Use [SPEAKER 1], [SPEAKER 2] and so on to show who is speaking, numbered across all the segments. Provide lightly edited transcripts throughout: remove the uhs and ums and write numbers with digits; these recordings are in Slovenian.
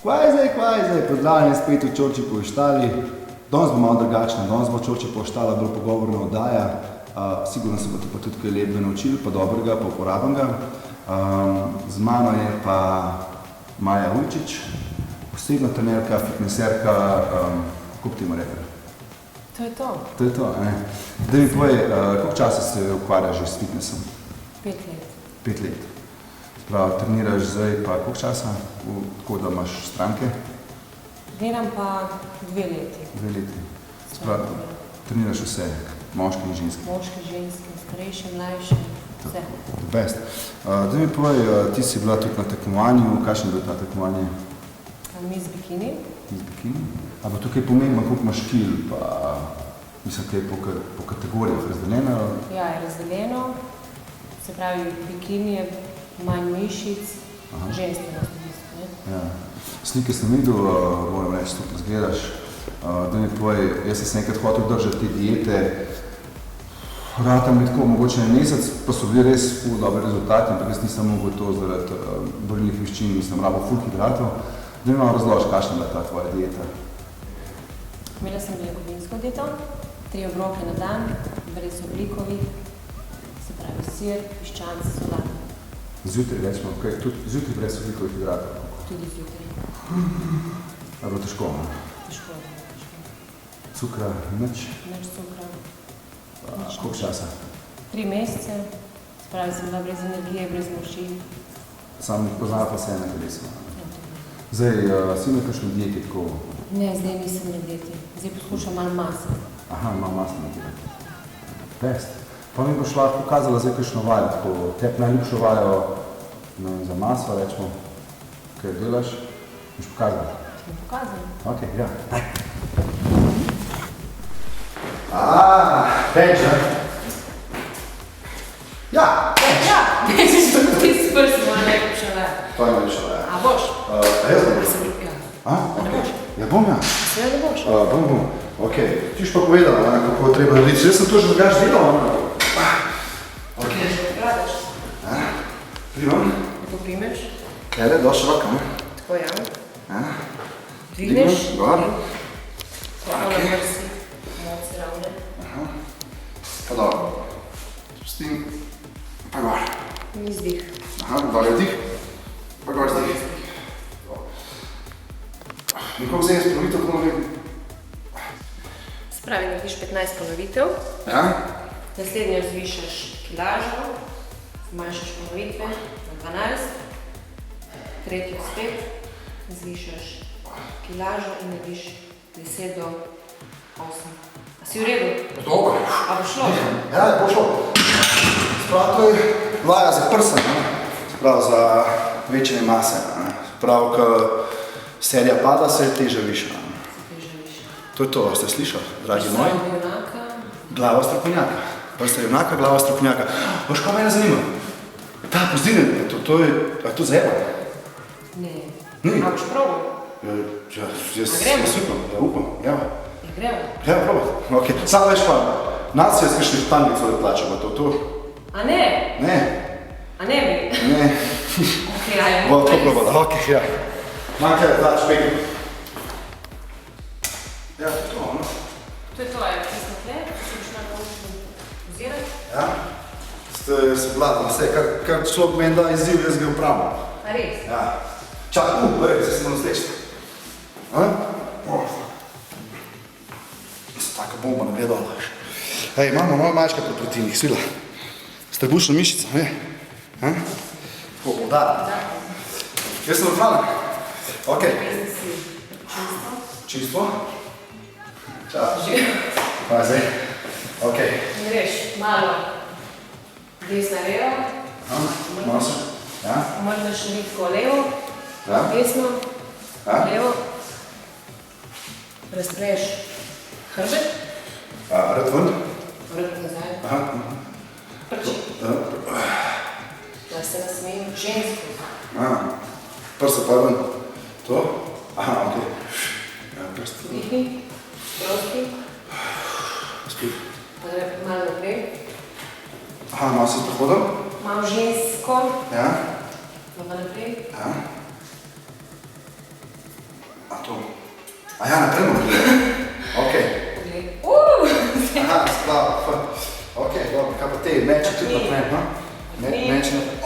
[SPEAKER 1] Kvaj zdaj, pozdravljeni spet v Čorči po štali. Danes bo malo drugačno, danes bo Čorči po štala bolj pogovorna oddaja. Sigurno se boste pa tudi kaj lepega naučili, pa dobrega, pa uporabnega. Z mano je pa Maja Ujčič, posebna trenerka, fitneserka, kako bi temu rekli?
[SPEAKER 2] To je to.
[SPEAKER 1] To je to, ne. Daj mi povej, koliko časa se ukvarjaš že s fitnessom?
[SPEAKER 2] 5 let.
[SPEAKER 1] 5 let. Prav, treniraš zdaj pa koliko časa, tako da imaš stranke?
[SPEAKER 2] Treniram pa 2 leti.
[SPEAKER 1] 2 leti. Prav, treniraš vse, moški in ženski?
[SPEAKER 2] Moški, ženski, starejši, mlajši, vse.
[SPEAKER 1] Best. Daj mi povej, ti si bila tudi na tekmovanju, kakšno je bilo ta tekmovanje?
[SPEAKER 2] Miss Bikini.
[SPEAKER 1] Miss Bikini? A bo tukaj pomembno, koliko imaš kil, pa mislim, kaj je po kategorijah razdeljeno?
[SPEAKER 2] Ja, je razdeljeno. Se pravi, bikini je manj mišic, ženstvenost v bistvu, ne?
[SPEAKER 1] Ja. Slike sem videl, moram reči, super izgledaš. Da mi povej, jaz sem enkrat hotel držati te diete, ratam mi tako mogoče en mesec, pa so bili res ful dobri rezultati, ampak jaz nisem mogel to zaradi borilnih veščin, nisem rabo ful hidratov. Da mi malo razložiš, kakšna je bila ta tvoja dieta?
[SPEAKER 2] Imela sem beljakovinsko dieto, 3 obroke na dan, brez ogljikovih, se pravi sir, piščanc, solat.
[SPEAKER 1] Zjutraj recimo, kaj tudi zjutraj brez ogljikovih hidratov?
[SPEAKER 2] Tudi zjutraj.
[SPEAKER 1] A je bilo težko, ne?
[SPEAKER 2] Težko je bilo, težko.
[SPEAKER 1] Cukra, nič?
[SPEAKER 2] Nič cukra.
[SPEAKER 1] Koliko časa?
[SPEAKER 2] 3 mesece, se pravi, sem bila brez energije, brez moči.
[SPEAKER 1] Sam poznala pa se ena telesna. Zdaj, si imel kakšno dieti tako?
[SPEAKER 2] Ne, zdaj nisem na dieti. Zdaj poskušam malo mase.
[SPEAKER 1] Aha, malo mase na dieti. Best. Pa mi boš lahko pokazala zdaj kakšno vajo, tako tebi najljubšo vajo za maso, rečemo, kaj delaš, boš pokazala?
[SPEAKER 2] Smo pokazali.
[SPEAKER 1] Ok, ja, daj. Bench, ne? Ja, bench.
[SPEAKER 2] Ja, ti si prsi moja najljubša vaja.
[SPEAKER 1] To je najljubša vaja.
[SPEAKER 2] A boš?
[SPEAKER 1] Jaz bom.
[SPEAKER 2] Ja.
[SPEAKER 1] Ok. Ja, bom ja.
[SPEAKER 2] Seveda boš.
[SPEAKER 1] Bom. Ok, ti boš pa povedala, kako treba narediti. Jaz sem to že drugač delal. Ok.
[SPEAKER 2] Radaš?
[SPEAKER 1] Primam.
[SPEAKER 2] Kako primeš?
[SPEAKER 1] Kjele, doš roka, ne?
[SPEAKER 2] Tako ja.
[SPEAKER 1] Ja.
[SPEAKER 2] Dvigneš.
[SPEAKER 1] Gor.
[SPEAKER 2] Tako na vrsti. Moci ravne.
[SPEAKER 1] Pa dobro. Spustim. Pa gor.
[SPEAKER 2] In izdih.
[SPEAKER 1] Dol je vdih. Pa gor zdih. In koliko zdaj je ponovitev ponovim?
[SPEAKER 2] Spravi, narediš 15 ponovitev.
[SPEAKER 1] Ja.
[SPEAKER 2] Naslednjo zvišaš kilažo, zmanjšaš ponovitve na 12. Tretjo spet zvišaš kilažo in narediš 10 do 8. A si v redu?
[SPEAKER 1] Dobro.
[SPEAKER 2] A bo šlo?
[SPEAKER 1] Ja, bo šlo. Sprav, to je vaja za prsa, sprav za večanje mase. Sprav, ko serija pada, se teže viša. To je to, ste slišali, dragi moji? Glava strokovnjaka. Prsta junaka, glava strokovnjaka. Boš, kaj mene zanima? Ta pozdine, to je, a to zeba?
[SPEAKER 2] Ne.
[SPEAKER 1] Ni?
[SPEAKER 2] A boš probal?
[SPEAKER 1] Jaz upam, ja upam, ja.
[SPEAKER 2] Ja, gremo.
[SPEAKER 1] Gremo probat, ok. Samo veš pa, nas je skrišli štangico da plačamo, to.
[SPEAKER 2] A ne?
[SPEAKER 1] Ne.
[SPEAKER 2] A ne bi?
[SPEAKER 1] Ne.
[SPEAKER 2] Ok, ajmo.
[SPEAKER 1] Bo to probala, ok, ja. Manjka je dač, peki. Ja, to je to, ono.
[SPEAKER 2] To je to, je tisno tle, se boš na naučil pozirati.
[SPEAKER 1] Ja. Ste se vladali vse, kar človek meni da izziv, jaz ga upravim.
[SPEAKER 2] A res?
[SPEAKER 1] Ja. Čak, se sem nasledčil. Taka bomba ne gre dol. Ej, imamo nova mačka pri protinih, svila. Strebušna mišica, ne? Tako, podaram. Jaz sem odhvalan. Ok. Čisto? Čas. Pa zdaj. Ok.
[SPEAKER 2] Greš malo desna leva.
[SPEAKER 1] Malo se. Ja.
[SPEAKER 2] Omrneš nitko levo,
[SPEAKER 1] Ja.
[SPEAKER 2] desno,
[SPEAKER 1] Ja.
[SPEAKER 2] levo. Razpreješ hrbet,
[SPEAKER 1] Rad ven.
[SPEAKER 2] vrh nazaj.
[SPEAKER 1] Aha.
[SPEAKER 2] Prči. Da se nasmejim žensko.
[SPEAKER 1] Prsa pa ven. To? Aha, ok. Ja, prst.
[SPEAKER 2] Vdihni, prosti,
[SPEAKER 1] Spet.
[SPEAKER 2] pa gre malo naprej.
[SPEAKER 1] Aha, malo se s prehodom.
[SPEAKER 2] Malo žensko,
[SPEAKER 1] Ja.
[SPEAKER 2] pa naprej.
[SPEAKER 1] Ja. A to? A ja, naprej moram gledati. Ok. Aha, spravo. Ok, dobro, kaj pa te meče tudi naprej, no? Meče naprej.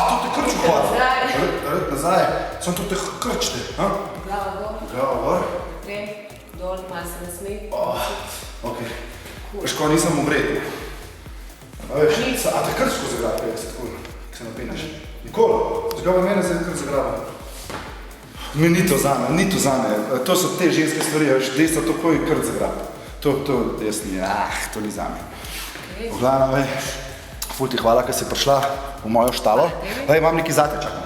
[SPEAKER 1] To te krč vhod. Nazaj. Samo to te krčite, ha? Glava gor.
[SPEAKER 2] Dol, malo se nasmej.
[SPEAKER 1] Ok. Veš, ko nisem obredil. A te krč skozi zagrab, kaj se tako, ki se napeneš? Nikoli. Zgaba mene se kar zagraba. Ni to zame. To so te ženske stvari, veš, dejstva to koji kar zagrab. To jaz ni, to ni zame. V glavnem, ful ti hvala, ker si prišla v mojo štalo. Imam nekaj zate, čakam.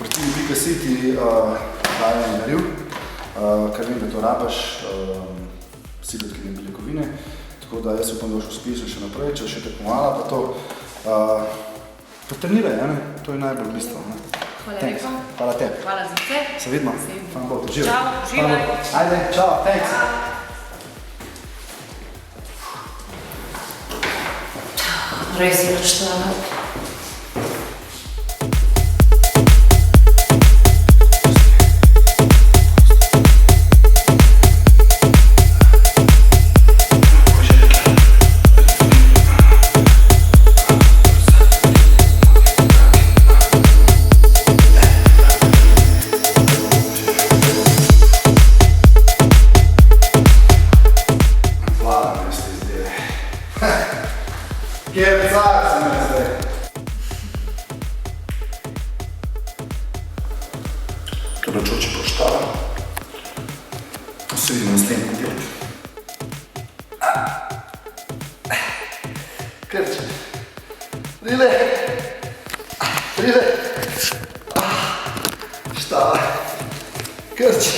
[SPEAKER 1] Proti Vika City dajem naredil, ker vem, da to rabaš, silitke in beljakovine. Tako da jaz upam, da boš uspešen še naprej, če še tekmovala pa to. Potreniraj, to je najbolj bistvo.
[SPEAKER 2] Hvala lepa.
[SPEAKER 1] Hvala tebi.
[SPEAKER 2] Hvala za vse.
[SPEAKER 1] Se vidimo. Hvala Bog, živaj.
[SPEAKER 2] Čau, živaj.
[SPEAKER 1] Ajde, čau, thanks.
[SPEAKER 2] Res je računala.
[SPEAKER 1] Kje je car, se me zdaj? To račuči poštava. Se vidimo naslednji podelek. Krči. Rile. Štava. Krči.